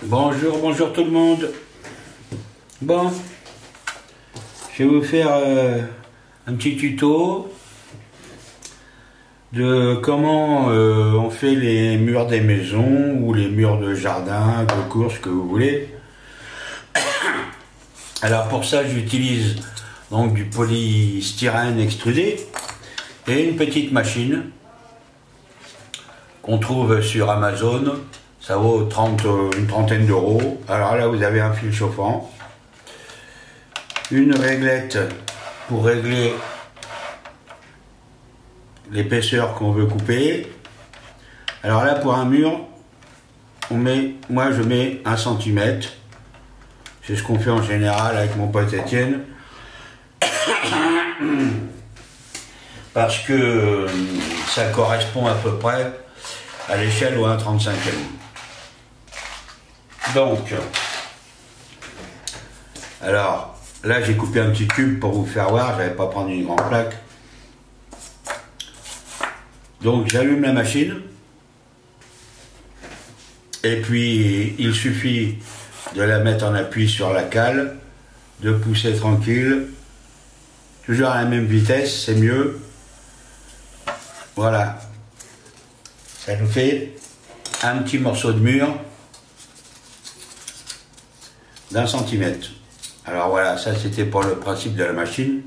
Bonjour, bonjour tout le monde. Bon, je vais vous faire un petit tuto de comment on fait les murs des maisons ou les murs de jardin, de cours, ce que vous voulez. Alors pour ça, j'utilise donc du polystyrène extrudé et une petite machine qu'on trouve sur Amazon. Ça vaut une trentaine d'euros. Alors là, vous avez un fil chauffant, une réglette pour régler l'épaisseur qu'on veut couper. Alors là, pour un mur, moi je mets 1 cm. C'est ce qu'on fait en général avec mon pote Étienne. Parce que ça correspond à peu près à l'échelle ou à 1/35e. Donc, alors là j'ai coupé un petit cube pour vous faire voir, je n'avais pas prendre une grande plaque. Donc j'allume la machine et puis il suffit de la mettre en appui sur la cale, de pousser tranquille, toujours à la même vitesse, c'est mieux. Voilà, ça nous fait un petit morceau de mur d'1 centimètre. Alors voilà, ça c'était pour le principe de la machine.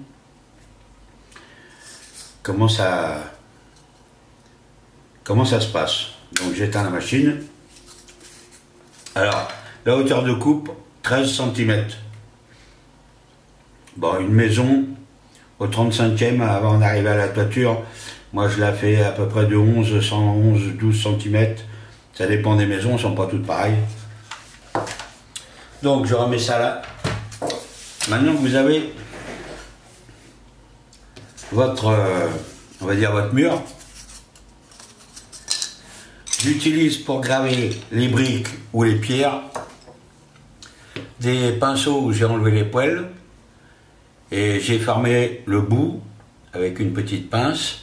Comment ça se passe? Donc j'éteins la machine. Alors, la hauteur de coupe, 13 cm. Bon, une maison au 35e, avant d'arriver à la toiture, moi je la fais à peu près de 12 cm. Ça dépend des maisons, elles ne sont pas toutes pareilles. Donc je remets ça là. Maintenant que vous avez votre, on va dire votre mur, j'utilise pour graver les briques ou les pierres des pinceaux où j'ai enlevé les poils et j'ai fermé le bout avec une petite pince.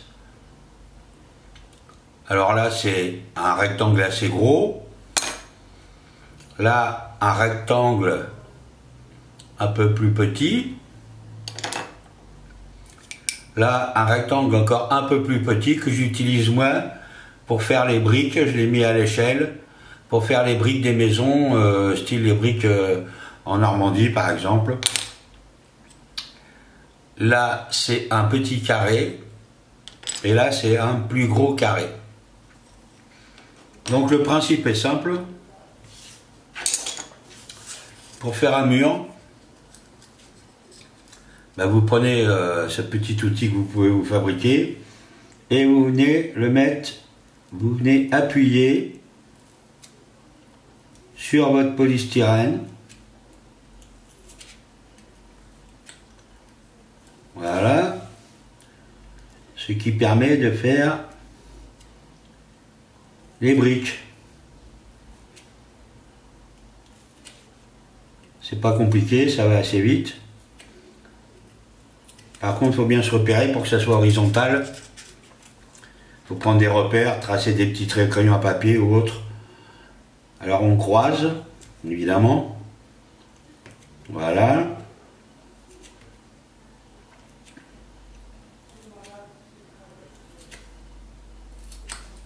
Alors là c'est un rectangle assez gros. Là un rectangle un peu plus petit. Là un rectangle encore un peu plus petit que j'utilise moi pour faire les briques. Je l'ai mis à l'échelle pour faire les briques des maisons, style les briques en Normandie par exemple. Là c'est un petit carré et là c'est un plus gros carré. Donc le principe est simple. Pour faire un mur, ben vous prenez ce petit outil que vous pouvez vous fabriquer et vous venez le mettre, vous venez appuyer sur votre polystyrène. Voilà, ce qui permet de faire les briques. C'est pas compliqué, ça va assez vite. Par contre, il faut bien se repérer pour que ça soit horizontal. Il faut prendre des repères, tracer des petits traits crayons à papier ou autre. Alors on croise, évidemment. Voilà.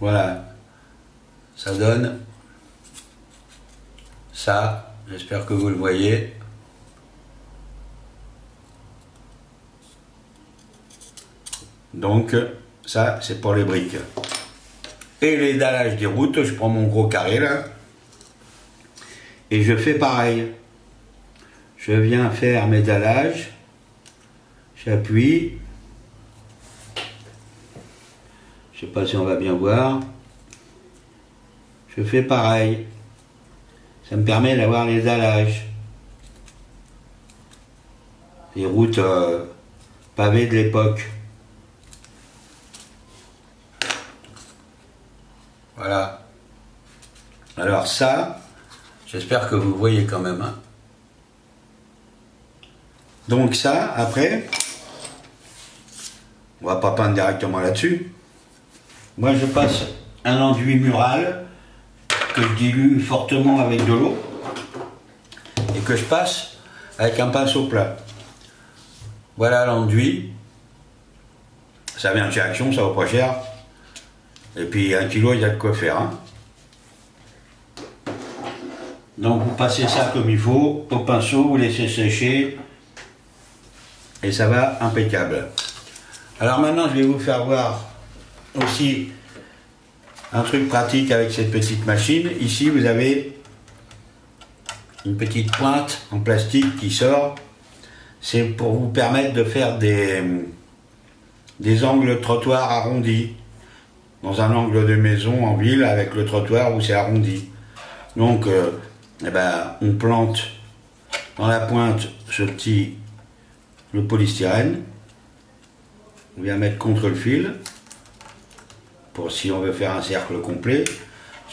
Voilà. Ça donne ça. J'espère que vous le voyez. Donc, ça, c'est pour les briques. Et les dallages des routes, je prends mon gros carré là. Et je fais pareil. Je viens faire mes dallages. J'appuie. Je sais pas si on va bien voir. Je fais pareil. Ça me permet d'avoir les dallages. Les routes pavées de l'époque. Voilà. Alors ça, j'espère que vous voyez quand même. Hein. Donc ça, après, on va pas peindre directement là-dessus. Moi je passe un enduit mural que je dilue fortement avec de l'eau. que je passe avec un pinceau plat. Voilà l'enduit. Ça vient de chez Action, ça vaut pas cher. Et puis 1 kilo, il y a de quoi faire. Hein. Donc vous passez ça comme il faut, au pinceau, vous laissez sécher. Et ça va impeccable. Alors maintenant, je vais vous faire voir aussi un truc pratique avec cette petite machine. Ici, vous avez une petite pointe en plastique qui sort. C'est pour vous permettre de faire des angles trottoirs arrondis. Dans un angle de maison en ville avec le trottoir où c'est arrondi. Donc, on plante dans la pointe le polystyrène. On vient mettre contre le fil. Pour si on veut faire un cercle complet.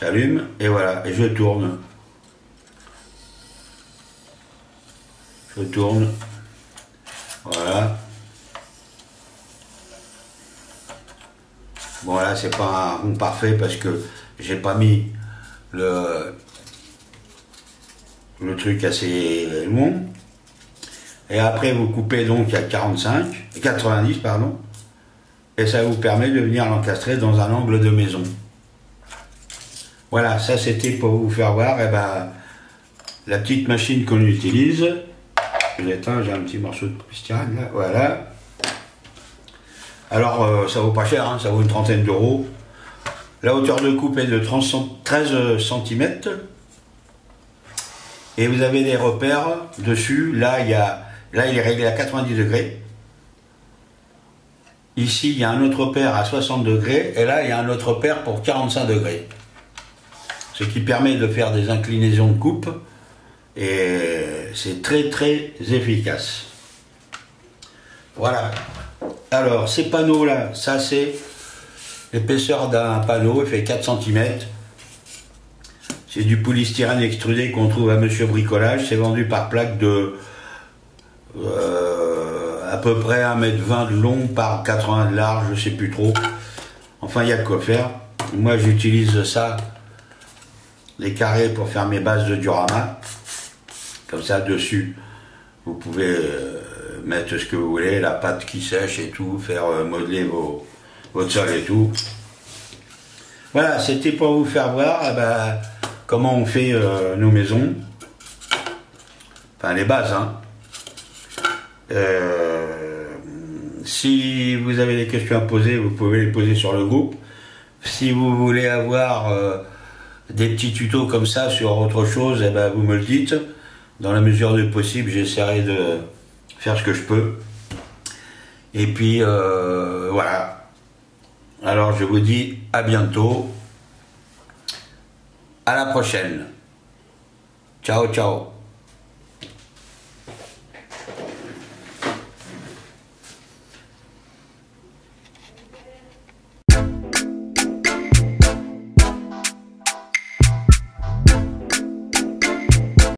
J'allume et voilà. Et je tourne. Je tourne. Voilà. Bon là c'est pas un rond parfait parce que j'ai pas mis le truc assez long. Et après vous coupez donc à 90 pardon. Et ça vous permet de venir l'encastrer dans un angle de maison. Voilà, ça c'était pour vous faire voir la petite machine qu'on utilise. Je l'éteins, j'ai un petit morceau de polystyrène là, voilà. Alors ça vaut pas cher, hein, ça vaut une trentaine d'euros. La hauteur de coupe est de 13 cm. Et vous avez des repères dessus. Là il est réglé à 90 degrés. Ici il y a un autre repère à 60 degrés. Et là il y a un autre repère pour 45 degrés. Ce qui permet de faire des inclinaisons de coupe. Et c'est très très efficace. Voilà. Alors, ces panneaux-là, ça c'est l'épaisseur d'un panneau, il fait 4 cm. C'est du polystyrène extrudé qu'on trouve à Monsieur Bricolage. C'est vendu par plaque de à peu près 1,20 m de long par 80 de large, je sais plus trop. Enfin, il y a de quoi faire. Moi, j'utilise ça, les carrés pour faire mes bases de diorama. Comme ça, dessus, vous pouvez mettre ce que vous voulez, la pâte qui sèche et tout, faire modeler votre sol et tout. Voilà, c'était pour vous faire voir comment on fait nos maisons. Enfin, les bases, hein. Si vous avez des questions à poser, vous pouvez les poser sur le groupe. Si vous voulez avoir des petits tutos comme ça sur autre chose, vous me le dites. Dans la mesure du possible, j'essaierai de faire ce que je peux. Et puis, voilà. Alors, je vous dis à bientôt. À la prochaine. Ciao, ciao.